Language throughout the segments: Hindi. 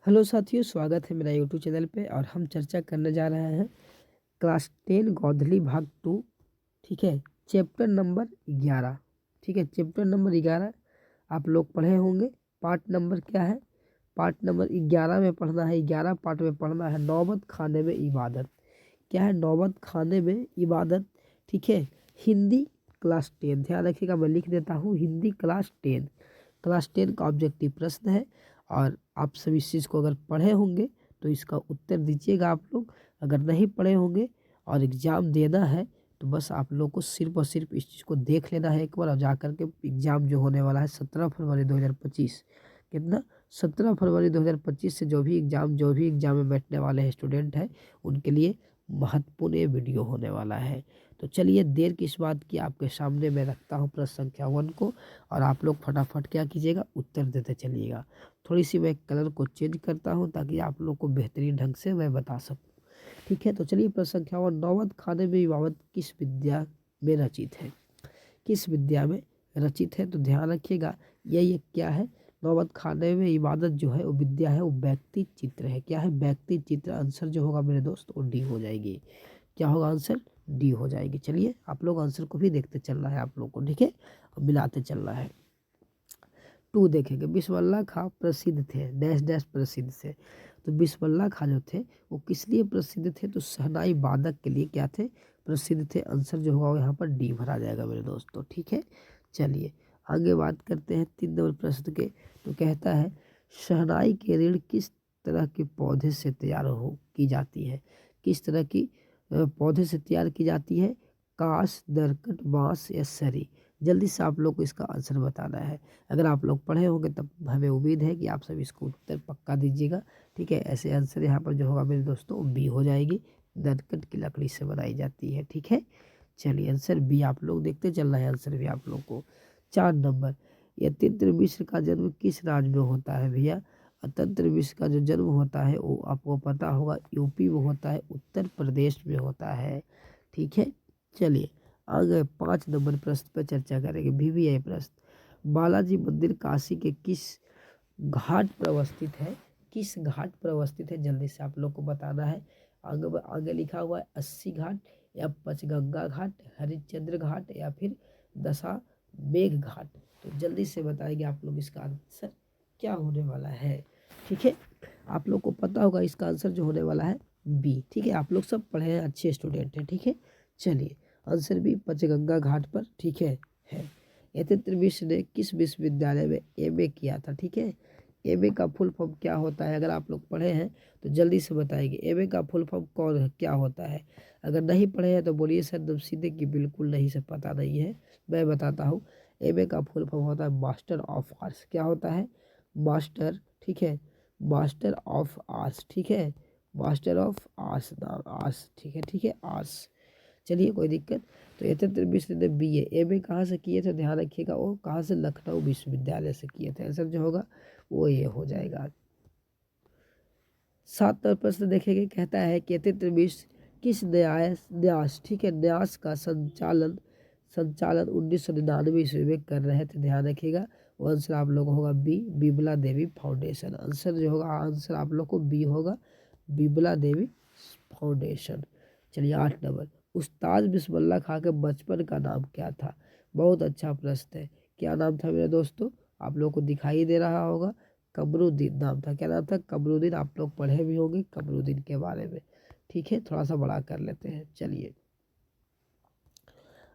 हेलो साथियों, स्वागत है मेरा यूट्यूब चैनल पे। और हम चर्चा करने जा रहे हैं क्लास 10 गोधली भाग 2। ठीक है, चैप्टर नंबर 11। ठीक है, चैप्टर नंबर 11 आप लोग पढ़े होंगे। पार्ट नंबर क्या है? पार्ट नंबर 11 में पढ़ना है। 11 पार्ट में पढ़ना है नौबत खाने में इबादत। क्या है? नौबत खाने में इबादत। ठीक है, हिंदी क्लास 10। ध्यान रखिएगा, मैं लिख देता हूँ हिंदी क्लास 10। क्लास 10 का ऑब्जेक्टिव प्रश्न है और आप सभी इस चीज़ को अगर पढ़े होंगे तो इसका उत्तर दीजिएगा आप लोग। अगर नहीं पढ़े होंगे और एग्ज़ाम देना है तो बस आप लोग को सिर्फ और सिर्फ इस चीज़ को देख लेना है एक बार, और जा कर के एग्ज़ाम जो होने वाला है 17 फरवरी 2025। कितना? 17 फरवरी 2025 से जो भी एग्ज़ाम में बैठने वाले हैं स्टूडेंट हैं, उनके लिए महत्वपूर्ण ये वीडियो होने वाला है। तो चलिए, देर किस बात की, आपके सामने मैं रखता हूँ प्रश्न संख्या 1 को, और आप लोग फटाफट क्या कीजिएगा, उत्तर देते चलिएगा। थोड़ी सी मैं कलर को चेंज करता हूँ ताकि आप लोग को बेहतरीन ढंग से मैं बता सकूँ। ठीक है, तो चलिए प्रश्न संख्या 1, नौबत खाने में इबादत किस विद्या में रचित है? किस विद्या में रचित है? तो ध्यान रखिएगा, ये क्या है? नौबत खाने में इबादत जो है वो विद्या है, वो व्यक्ति चित्र है। क्या है? व्यक्ति चित्र। आंसर जो होगा मेरे दोस्त वो डी हो जाएगी। क्या होगा आंसर? डी हो जाएगी। चलिए, आप लोग आंसर को भी देखते चलना है आप लोग को। ठीक है, और मिलाते चलना है। 2 देखेंगे, बिस्मिल्लाह खां प्रसिद्ध थे डैश डैश प्रसिद्ध थे। तो बिस्मिल्लाह खां जो थे वो किस लिए प्रसिद्ध थे? तो शहनाई वादक के लिए क्या थे? प्रसिद्ध थे। आंसर जो होगा वो यहाँ पर डी भरा जाएगा मेरे दोस्तों। ठीक है, चलिए आगे बात करते हैं 3 नंबर प्रश्न के। तो कहता है, शहनाई के ऋण किस तरह के पौधे से तैयार हो की जाती है? किस तरह की पौधे से तैयार की जाती है? काश, दरकट, बांस या सरी? जल्दी से आप लोग को इसका आंसर बताना है। अगर आप लोग पढ़े होंगे तब हमें उम्मीद है कि आप सभी इसको उत्तर पक्का दीजिएगा। ठीक है, ऐसे आंसर यहाँ पर जो होगा मेरे दोस्तों बी हो जाएगी। दरकट की लकड़ी से बनाई जाती है। ठीक है, चलिए आंसर बी आप लोग देखते चल रहा है। आंसर भी आप लोग को 4 नंबर, यतीन्द्र मिश्र का जन्म किस राज्य में होता है भैया? अतंत्र मिश्र का जो जन्म होता है वो आपको पता होगा यूपी में होता है, उत्तर प्रदेश में होता है। ठीक है, चलिए आगे 5 नंबर प्रश्न पर चर्चा करेंगे। VVI प्रश्न, बालाजी मंदिर काशी के किस घाट पर अवस्थित है? किस घाट पर अवस्थित है? जल्दी से आप लोग को बताना है। आगे आगे लिखा हुआ है 80 घाट, या पंचगंगा घाट, हरिश्चंद्र घाट, या फिर दशा मेघ घाट? तो जल्दी से बताएंगे आप लोग इसका आंसर क्या होने वाला है। ठीक है, आप लोग को पता होगा इसका आंसर जो होने वाला है बी। ठीक है, आप लोग सब पढ़े हैं, अच्छे स्टूडेंट हैं। ठीक है, चलिए आंसर भी पंचगंगा घाट पर। ठीक है। यतीन्द्र मिश्र ने किस विश्वविद्यालय में MA किया था? ठीक है, MA का फुल फॉर्म क्या होता है? अगर आप लोग पढ़े हैं तो जल्दी से बताएंगे MA का फुल फॉर्म कौन है, क्या होता है? अगर नहीं पढ़े हैं तो बोलिए सर एकदम सीधे कि बिल्कुल नहीं से पता नहीं है। मैं बताता हूँ, MA का फुल फॉर्म होता है मास्टर ऑफ आर्ट्स। क्या होता है? मास्टर। ठीक है, मास्टर ऑफ आर्ट्स। ठीक है, मास्टर ऑफ आर्ट्स नाम, आर्ट्स। ठीक है आर्ट्स। चलिए कोई दिक्कत। तो यतीन्द्र मिश्र ने BA कहाँ से किए थे? ध्यान रखिएगा, वो कहाँ से? लखनऊ विश्वविद्यालय से किए थे। आंसर जो होगा वो ये हो जाएगा। 7 नंबर प्रश्न देखेंगे। कहता है कि यतीन्द्र मिश्र किस न्यास ठीक है न्यास का संचालन 1999 ईस्वी में कर रहे थे? ध्यान रखिएगा, वो आंसर आप लोग होगा बी, बिमला देवी फाउंडेशन। आंसर जो होगा, आंसर आप लोग को बी होगा, बिमला देवी फाउंडेशन। चलिए 8 नंबर, उस्ताद बिस्मिल्लाह खां के बचपन का नाम क्या था? बहुत अच्छा प्रश्न है। क्या नाम था मेरे दोस्तों? आप लोग को दिखाई दे रहा होगा, कमरुद्दीन नाम था। क्या नाम था? कमरुद्दीन। आप लोग पढ़े भी होंगे कमरुद्दीन के बारे में। ठीक है, थोड़ा सा बड़ा कर लेते हैं। चलिए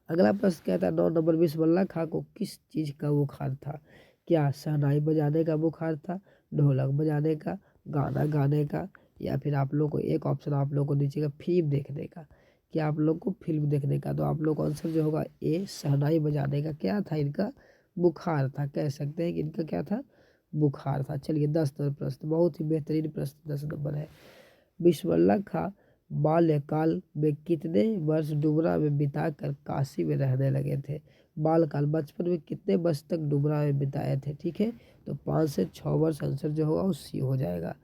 अगला प्रश्न कहता है 9 नंबर, बिस्मिल्लाह खां को किस चीज़ का बुखार था? क्या शहनाई बजाने का बुखार था, ढोलक बजाने का, गाना गाने का, या फिर आप लोग को एक ऑप्शन आप लोग को दीजिएगा फिल्म देखने का? क्या आप लोग को फिल्म देखने का? तो आप लोग का आंसर जो होगा ए, शहनाई बजाने का क्या था? इनका बुखार था। कह सकते हैं कि इनका क्या था? बुखार था। चलिए 10 नंबर प्रश्न, बहुत ही बेहतरीन प्रश्न 10 नंबर है। बिस्मिल्लाह खां बाल्यकाल में कितने वर्ष डुमरा में बिताकर काशी में रहने लगे थे? बालकाल, बचपन में कितने वर्ष तक डुमरा में बिताए थे? ठीक है, तो 5 से 6 वर्ष। आंसर जो होगा वो सी हो जाएगा।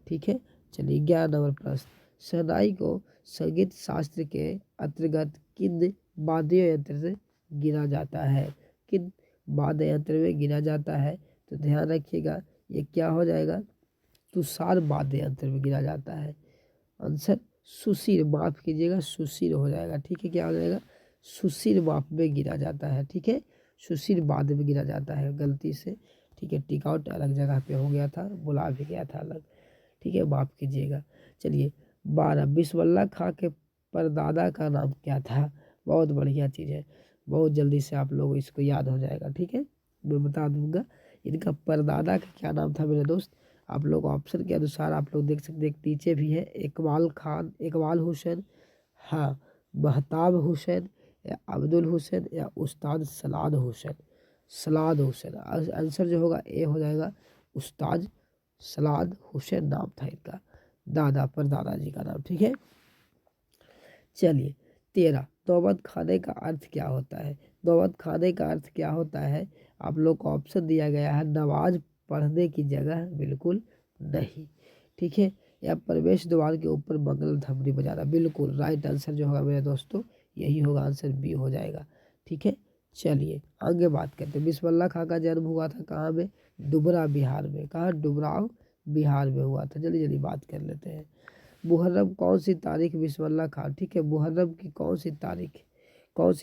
ठीक है, चलिए 11 नंबर प्रश्न, शहनाई को संगीत शास्त्र के अंतर्गत किन वाद्य यंत्र से गिना जाता है? किन वाद्य यंत्र में गिना जाता है? तो ध्यान रखिएगा, ये क्या हो जाएगा? तुषार वाद्य यंत्र में गिरा जाता है। आंसर सुशिर, माफ कीजिएगा सुशिर हो जाएगा। ठीक है, क्या हो जाएगा, सुशिर माप में गिरा जाता है। ठीक है, सुशिर वाद्य में गिरा जाता है गलती से। ठीक है, टिकआउट अलग जगह पे हो गया था, बुला भी गया था अलग। ठीक है, माफ कीजिएगा। चलिए 12, बिस्मिल्लाह खां के परदादा का नाम क्या था। बहुत बढ़िया चीज़ है, बहुत जल्दी से आप लोग इसको याद हो जाएगा। ठीक है, मैं बता दूंगा इनका परदादा का क्या नाम था मेरे दोस्त। आप लोग ऑप्शन के अनुसार आप लोग देख सकते हैं, नीचे भी है, इकबाल खान, इकबाल हुसैन, हाँ महताब हुसैन, या अब्दुल हुसैन, या उस्ताद सलाद हुसैन। सलाद हुसैन आंसर जो होगा ए हो जाएगा। उस्ताद सलाद हुसैन नाम था इनका, दादा पर दादाजी का नाम। ठीक है, चलिए 13, नौबत खाने का अर्थ क्या होता है। नौबत खाने का अर्थ क्या होता है, आप लोग को ऑप्शन दिया गया है, नमाज पढ़ने की जगह बिल्कुल नहीं। ठीक है, या प्रवेश द्वार के ऊपर मंगल धमनी बजाना, बिल्कुल राइट आंसर जो होगा मेरे दोस्तों यही होगा, आंसर बी हो जाएगा। ठीक है, चलिए आगे बात करते हैं। बिस्मिल्लाह खां का जन्म हुआ था कहाँ में, डुबरा बिहार में। कहाँ, डुबराव बिहार में हुआ था। जल्दी जल्दी बात कर लेते हैं। मुहर्रम कौन सी तारीख बिस्मिल्लाह खां, ठीक है, मुहर्रम की कौन सी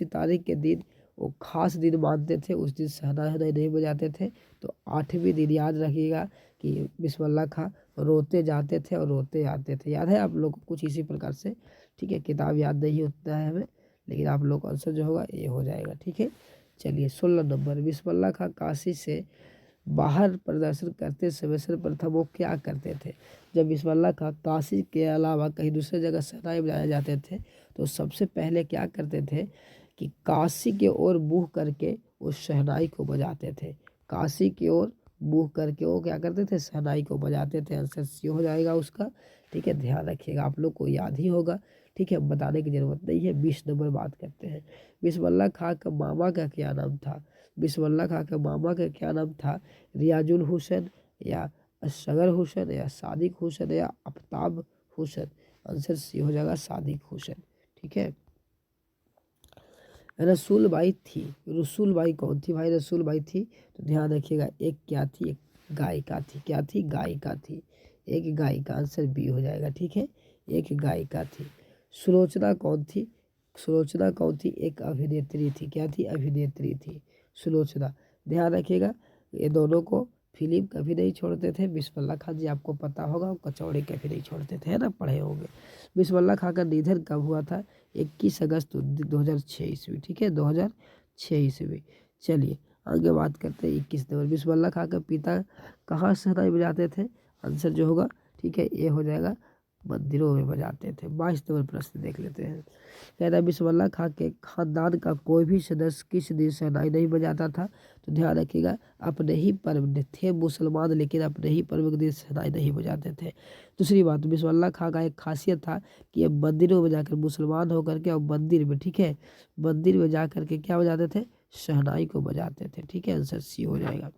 तारीख के दिन वो खास दिन मानते थे, उस दिन शहनाई नहीं बजाते थे। तो 8वीं दिन याद रखिएगा कि बिस्मिल्लाह खां रोते जाते थे और रोते आते थे। याद है आप लोग को कुछ इसी प्रकार से। ठीक है, किताब याद नहीं होता है हमें, लेकिन आप लोग का आंसर जो होगा ये हो जाएगा। ठीक है, चलिए 16 नंबर, बिस्मिल्लाह खां काशी से बाहर प्रदर्शन करते समय सर्वप्रथम वो क्या करते थे। जब बिस्मिल्लाह खां काशी के अलावा कहीं दूसरे जगह शहनाई बजाए जाते थे तो सबसे पहले क्या करते थे कि काशी की ओर मुँह करके उस शहनाई को बजाते थे। काशी की ओर मुँह करके वो क्या करते थे, शहनाई को बजाते थे। आंसर सी हो जाएगा उसका। ठीक है, ध्यान रखिएगा, आप लोग को याद ही होगा। ठीक है, बताने की ज़रूरत नहीं है। 20 नंबर बात करते हैं। बिस्मिल्लाह खां का मामा का क्या नाम था। बिस्मिल्लाह खां के मामा का क्या नाम था, रियाजुल हुसैन, या असगर हुसैन, या सादिक हुसैन, या आफ्ताब हुसैन। आंसर सी हो जाएगा, सादिक हुसैन। ठीक है, रसूलबाई थी, रसूलबाई कौन थी भाई, रसूलबाई थी तो ध्यान रखिएगा, एक क्या थी, एक गायिका थी। क्या थी, गायिका थी, एक गायिका। आंसर बी हो जाएगा। ठीक है, एक गायिका थी। सुलोचना कौन थी, सुलोचना कौन थी, एक अभिनेत्री थी। क्या थी, अभिनेत्री थी सुलोचना। ध्यान रखिएगा, ये दोनों को फिल्म कभी नहीं छोड़ते थे। बिस्मिल्लाह खां जी आपको पता होगा, कचौड़ी कभी नहीं छोड़ते थे, है ना, पढ़े होंगे। बिस्मिल्लाह खां का निधन कब हुआ था, 21 अगस्त 2006 ईस्वी। ठीक है, 2006 ईस्वी। चलिए आगे बात करते हैं। 21 नंबर, बिस्मिल्लाह खां के पिता कहाँ शहनाई बजाते थे। आंसर जो होगा, ठीक है, ये हो जाएगा, मंदिरों में बजाते थे। 22 नंबर प्रश्न देख लेते हैं। कह रहा है बिस्मिल्लाह खां के खानदान का कोई भी सदस्य किस दिन शहनाई नहीं बजाता था। तो ध्यान रखिएगा, अपने ही पर्व थे मुसलमान, लेकिन अपने ही पर्व के दिन शहनाई नहीं बजाते थे। दूसरी बात, बिस्मिल्लाह खां का एक खासियत था कि ये मंदिरों में जाकर मुसलमान होकर के और मंदिर में, ठीक है, मंदिर में जा करके क्या बजाते थे, शहनाई को बजाते थे। ठीक है, आंसर सी हो जाएगा।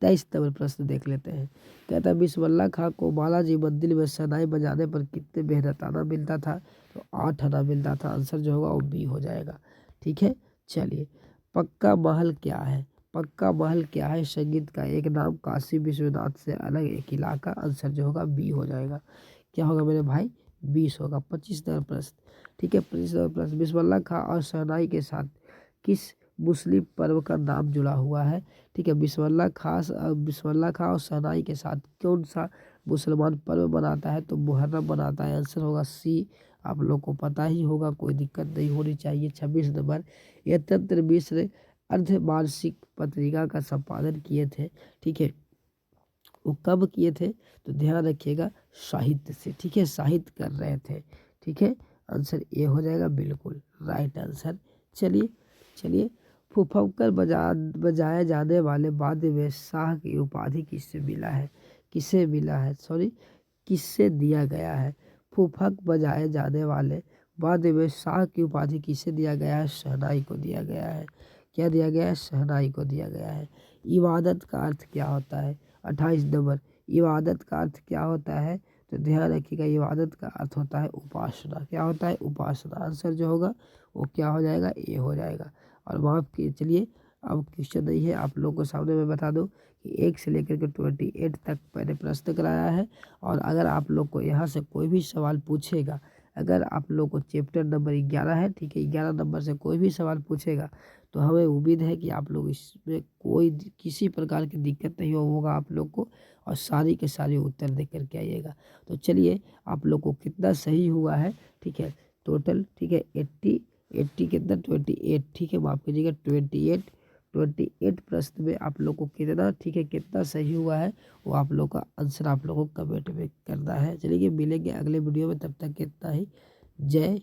23 नंबर प्रश्न देख लेते हैं। कहता है बिस्मिल्लाह खां को बालाजी मंदिर में शहनाई बजाने पर कितने मेहनताना मिलता था। तो 8 आना मिलता था। आंसर जो होगा वो बी हो जाएगा। ठीक है, चलिए पक्का महल क्या है, पक्का महल क्या है, संगीत का एक नाम, काशी विश्वनाथ से अलग एक इलाका। आंसर जो होगा बी हो जाएगा। क्या होगा मेरे भाई, 20 होगा। 25 नंबर प्रश्न, ठीक है, 25 नंबर प्रश्न, बिस्मिल्लाह खां और शहनाई के साथ किस मुस्लिम पर्व का नाम जुड़ा हुआ है। ठीक है, बिस्मिल्लाह खां और शहनाई के साथ कौन सा मुसलमान पर्व बनाता है। तो मुहर्रम बनाता है। आंसर होगा सी। आप लोग को पता ही होगा, कोई दिक्कत नहीं होनी चाहिए। 26 नंबर, यह तंत्र मिश्र अर्धवार्षिक पत्रिका का संपादन किए थे। ठीक है, वो कब किए थे। तो ध्यान रखिएगा, साहित्य से। ठीक है, साहित्य कर रहे थे। ठीक है, आंसर ए हो जाएगा, बिल्कुल राइट आंसर। चलिए चलिए, फुफकर बजाए जाने वाले वाद्य में शाह की उपाधि किससे मिला है, किसे मिला है, सॉरी किससे दिया गया है। फुफक बजाए जाने वाले वाद्य में शाह की उपाधि किसे दिया गया है, शहनाई को दिया गया है। क्या दिया गया है, शहनाई को दिया गया है। इबादत का अर्थ क्या होता है। 28 नंबर, इबादत का अर्थ क्या होता है। तो ध्यान रखिएगा, इबादत का अर्थ होता है उपासना। क्या होता है, उपासना। आंसर जो होगा वो क्या हो जाएगा, ए हो जाएगा। और माफ की चलिए, अब क्वेश्चन नहीं है, आप लोगों को सामने मैं बता दूं 1 से लेकर के 28 तक मैंने प्रश्न कराया है। और अगर आप लोग को यहाँ से कोई भी सवाल पूछेगा, अगर आप लोग को चैप्टर नंबर 11 है, ठीक है, 11 नंबर से कोई भी सवाल पूछेगा तो हमें उम्मीद है कि आप लोग इसमें कोई किसी प्रकार की दिक्कत नहीं होगा आप लोग को, और सारी के सारे उत्तर दे करके आइएगा। तो चलिए, आप लोग को कितना सही हुआ है, ठीक है, टोटल, ठीक है, 80 कितना 28, ठीक है, माफ़ कीजिएगा 28 प्रश्न में आप लोग को कितना, ठीक है, कितना सही हुआ है वो आप लोग का आंसर आप लोगों को कमेंट में करना है। चलिए मिलेंगे अगले वीडियो में, तब तक कितना ही जय